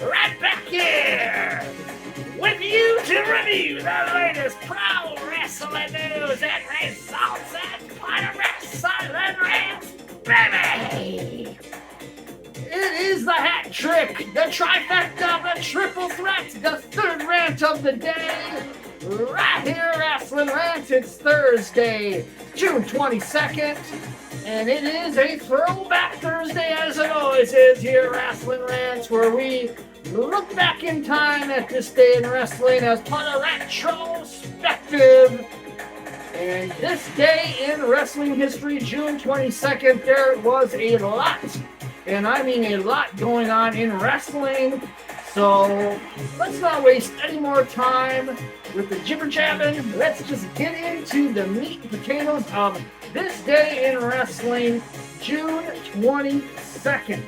right back here with you to review the latest pro wrestling news and results and Planet Wrestling Rants, baby! It is the hat trick, the trifecta, the triple threat, the third rant of the day, right here at Wrestling Rants. It's Thursday, June 22nd, and it is a Throwback Thursday, as it always is here at Wrestling Rants, where we look back in time at this day in wrestling as part of Rantrospective. And this day in wrestling history, June 22nd, there was a lot, and I mean a lot, going on in wrestling. So let's not waste any more time with the jibber jabbing. Let's just get into the meat and potatoes of this day in wrestling, June 22nd.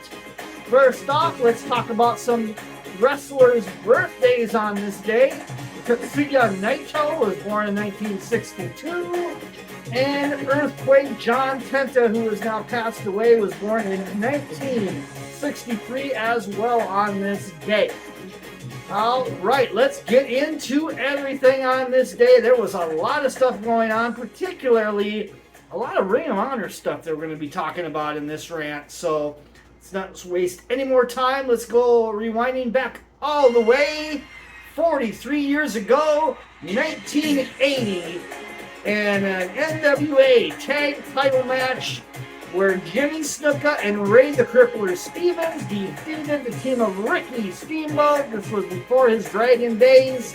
First off, let's talk about some wrestlers' birthdays on this day. Tetsuya Naito was born in 1962, and Earthquake John Tenta, who has now passed away, was born in 1963 as well on this day. All right, let's get into everything on this day. There was a lot of stuff going on, particularly a lot of Ring of Honor stuff that we're going to be talking about in this rant. So let's not waste any more time. Let's go rewinding back all the way 43 years ago, 1980, and an NWA tag title match where Jimmy Snuka and Ray the Crippler Stevens defeated the team of Ricky Steamboat. This was before his Dragon days,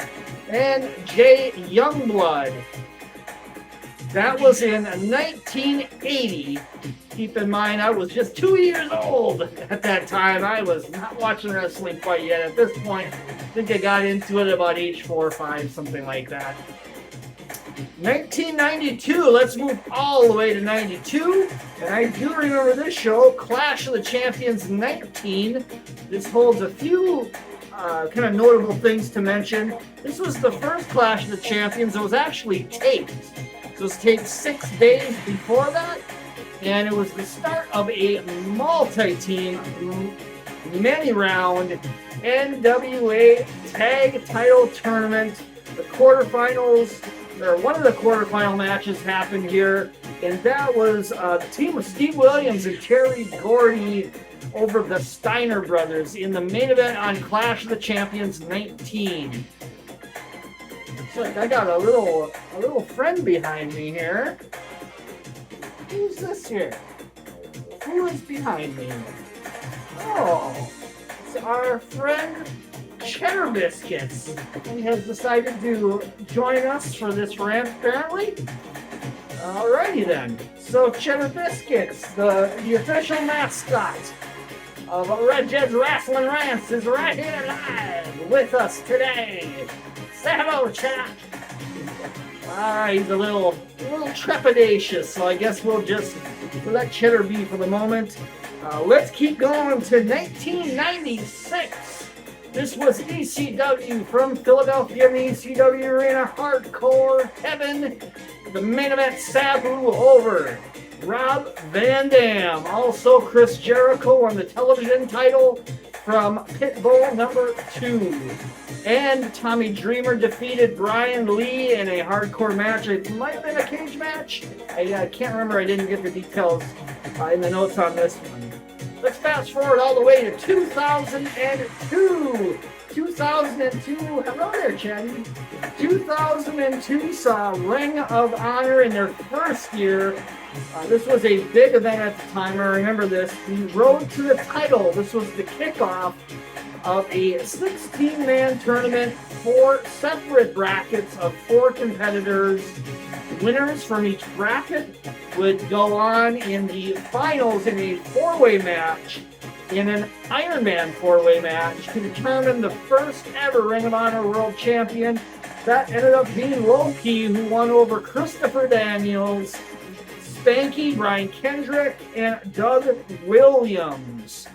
and Jay Youngblood. That was in 1980. Keep in mind, I was just 2 years old at that time. I was not watching wrestling quite yet at this point. I think I got into it about age 4 or 5, something like that. 1992, let's move all the way to 92. And I do remember this show, Clash of the Champions 19. This holds a few kind of notable things to mention. This was the first Clash of the Champions that was actually taped. It was taped 6 days before that, and it was the start of a multi-team, many-round NWA Tag Title Tournament. The quarterfinals, or one of the quarterfinal matches happened here, and that was the team of Steve Williams and Terry Gordy over the Steiner brothers in the main event on Clash of the Champions 19. Looks like I got a little friend behind me here. Who's this here? Who is behind me? Oh, it's our friend Cheddar Biscuits. He has decided to join us for this rant, apparently. Alrighty then. So Cheddar Biscuits, the official mascot of Red Jed's Wrestling Rants, is right here live with us today. Say hello, Cheddar. Alright, he's a little trepidatious, so I guess we'll let Cheddar be for the moment. Let's keep going to 1996. This was ECW from Philadelphia in the ECW Arena. Hardcore Heaven. The main event, Sabu over Rob Van Dam. Also, Chris Jericho won the television title from Pitbull number 2. And Tommy Dreamer defeated Brian Lee in a hardcore match. It might have been a cage match. I can't remember. I didn't get the details in the notes on this one. Let's fast forward all the way to 2002. 2002, hello there, Chatty. 2002 saw Ring of Honor in their first year. This was a big event at the time. I remember this. The Road to the Title. This was the kickoff of a 16-man tournament, 4 separate brackets of 4 competitors. Winners from each bracket would go on in the finals in a 4-way match, in an Iron Man 4-way match, to determine the first ever Ring of Honor World Champion. That ended up being Low-Key, who won over Christopher Daniels, Spanky, Brian Kendrick, and Doug Williams.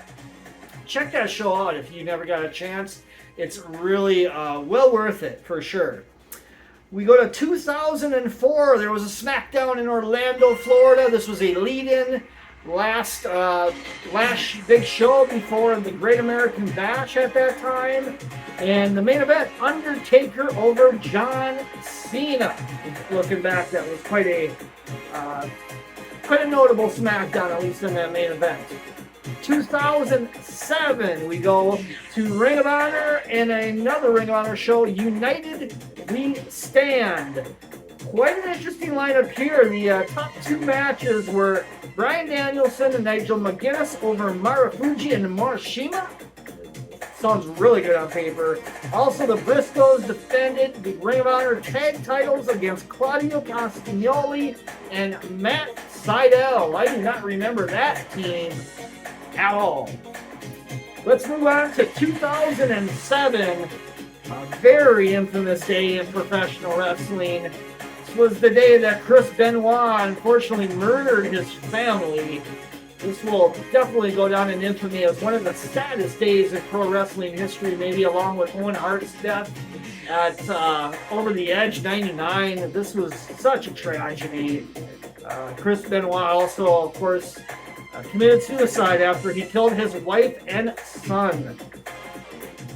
Check that show out if you never got a chance. It's really well worth it, for sure. We go to 2004. There was a SmackDown in Orlando, Florida. This was a lead-in last big show before the Great American Bash at that time. And the main event, Undertaker over John Cena. Looking back, that was quite a notable SmackDown, at least in that main event. 2007, we go to Ring of Honor and another Ring of Honor show, United We Stand. Quite an interesting lineup here. The top two matches were Bryan Danielson and Nigel McGuinness over Marufuji and Morishima. Sounds really good on paper. Also, the Briscoes defended the Ring of Honor tag titles against Claudio Castagnoli and Matt Sydal. I do not remember that team at all. Let's move on to 2007, a very infamous day in professional wrestling. This was the day that Chris Benoit unfortunately murdered his family. This will definitely go down in infamy as one of the saddest days in pro wrestling history, maybe along with Owen Hart's death at Over the Edge 99. This was such a tragedy. Chris Benoit also, of course, committed suicide after he killed his wife and son.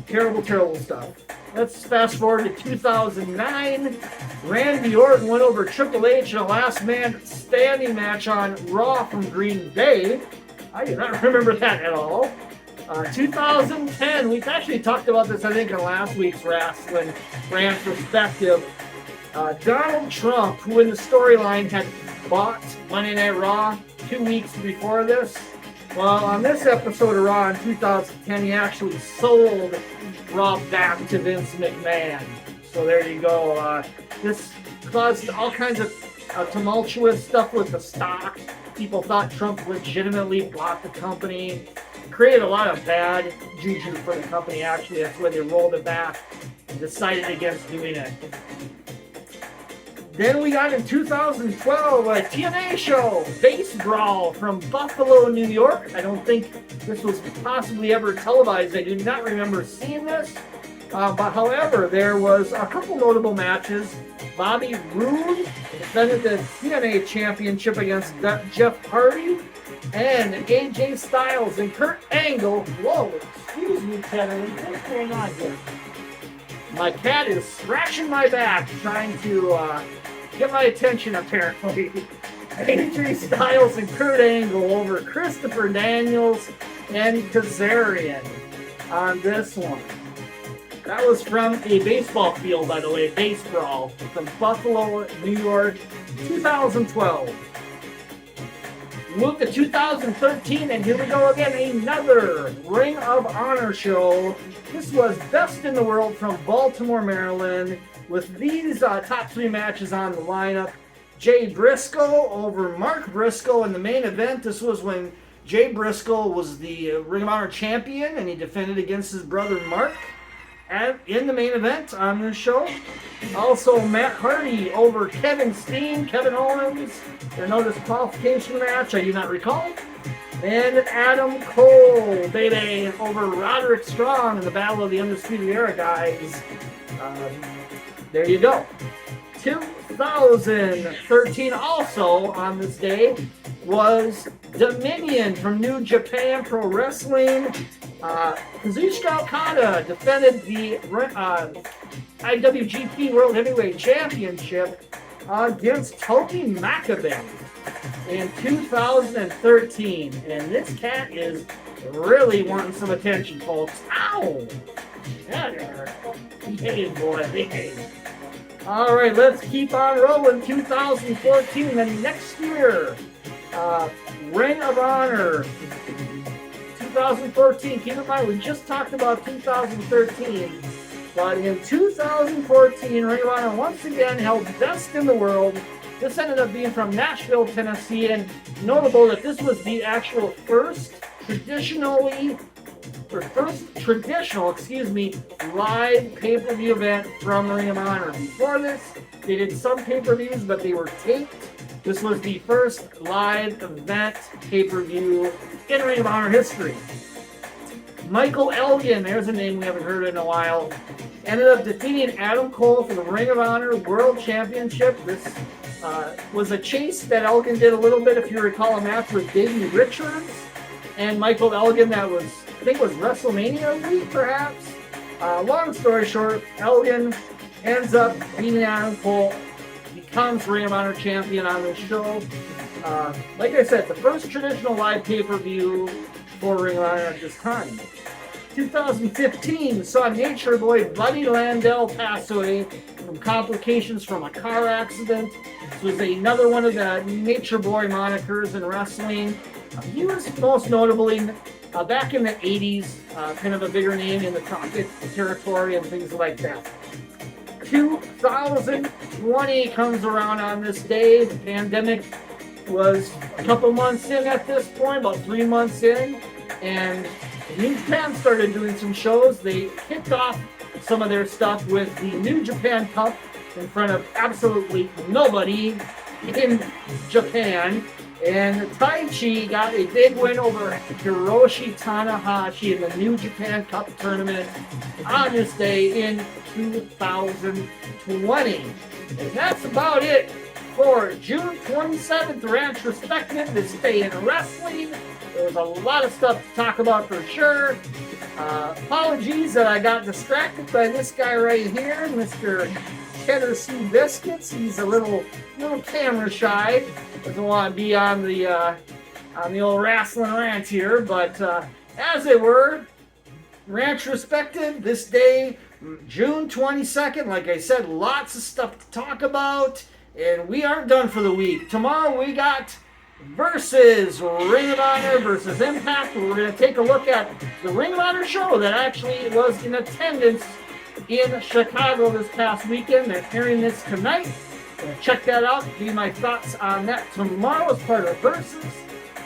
Terrible, terrible stuff. Let's fast forward to 2009. Randy Orton went over Triple H in a last man standing match on Raw from Green Bay. I do not remember that at all. 2010, we've actually talked about this, I think, in last week's Wrestling Rantrospective. Donald Trump, who in the storyline had bought Monday Night Raw 2 weeks before this. Well, on this episode of Raw in 2010, he actually sold Raw back to Vince McMahon. So there you go. This caused all kinds of tumultuous stuff with the stock. People thought Trump legitimately bought the company. Created a lot of bad juju for the company, actually. That's why they rolled it back and decided against doing it. Then we got in 2012 a TNA show, Base Brawl from Buffalo, New York. I don't think this was possibly ever televised. I do not remember seeing this. But however, there was a couple notable matches. Bobby Roode defended the TNA championship against Jeff Hardy. And AJ Styles and Kurt Angle. Whoa, excuse me, Kevin. What's going on here? My cat is scratching my back trying to get my attention, apparently. AJ Styles and Kurt Angle over Christopher Daniels and Kazarian on this one. That was from a baseball field, by the way, Base Brawl from Buffalo, New York, 2012. Move to 2013, and here we go again, another Ring of Honor show. This was Best in the World from Baltimore, Maryland, with these top three matches on the lineup. Jay Briscoe over Mark Briscoe in the main event. This was when Jay Briscoe was the Ring of Honor champion, and he defended against his brother Mark in the main event on this show. Also, Matt Hardy over Kevin Steen, Kevin Owens. There's no disqualification match, I do not recall. And Adam Cole, baby, over Roderick Strong in the Battle of the Undisputed Era, guys. There you go. 2013 also on this day was Dominion from New Japan Pro Wrestling. Kazuchika Okada defended the IWGP World Heavyweight Championship against Togi Makabe in 2013. And this cat is really wanting some attention, folks. Ow! Behave, boy, behave. All right, let's keep on rolling. 2014, then next year, Ring of Honor. 2014, keep in mind, we just talked about 2013, but in 2014, Ring of Honor once again held Best in the World. This ended up being from Nashville, Tennessee, and notable that this was the actual first traditional, live pay-per-view event from Ring of Honor. Before this, they did some pay-per-views, but they were taped. This was the first live event pay-per-view in Ring of Honor history. Michael Elgin, there's a name we haven't heard in a while, ended up defeating Adam Cole for the Ring of Honor World Championship. This was a chase that Elgin did a little bit, if you recall, a match with Davey Richards and Michael Elgin that was, I think it was WrestleMania week, perhaps. Long story short, Elgin ends up beating Adam Cole, becomes Ring of Honor champion on the show. Like I said, the first traditional live pay-per-view for Ring of Honor at this time. 2015 saw Nature Boy Buddy Landel pass away from complications from a car accident. This was another one of the Nature Boy monikers in wrestling. He was most notably back in the 80s, kind of a bigger name in the Crockett territory and things like that. 2020 comes around on this day. The pandemic was a couple months in at this point, about 3 months in, and New Japan started doing some shows. They kicked off some of their stuff with the New Japan Cup in front of absolutely nobody in Japan. And Taichi got a big win over Hiroshi Tanahashi in the New Japan Cup tournament on this day in 2020. And that's about it for June 27th, Rantrospective, this day in wrestling. There was a lot of stuff to talk about for sure. Apologies that I got distracted by this guy right here, Mr. Cheddar C. Biscuits. He's a little camera shy. Doesn't want to be on the old wrestling rant here, but as it were, Rantrospective, this day, June 22nd. Like I said, lots of stuff to talk about, and we aren't done for the week. Tomorrow we got versus Ring of Honor versus Impact. We're going to take a look at the Ring of Honor show that actually was in attendance in Chicago this past weekend. They're airing this tonight. Check that out. Give you my thoughts on that tomorrow as part of Versus.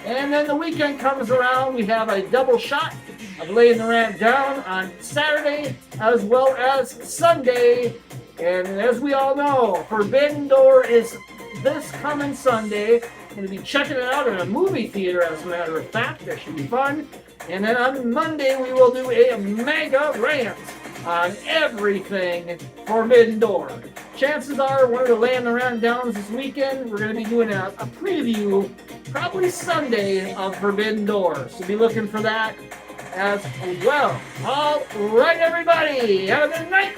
And then the weekend comes around. We have a double shot of laying the rant down on Saturday as well as Sunday. And as we all know, Forbidden Door is this coming Sunday. Going to be checking it out in a movie theater, as a matter of fact. That should be fun. And then on Monday, we will do a mega rant on everything Forbidden Door. Chances are one of the laying the rant downs this weekend, we're going to be doing a preview, probably Sunday, of Forbidden Door. So be looking for that as well. All right, everybody. Have a good night.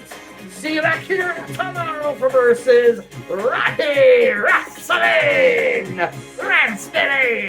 See you back here tomorrow for Versus Rocky Wrestling. Red Spinning.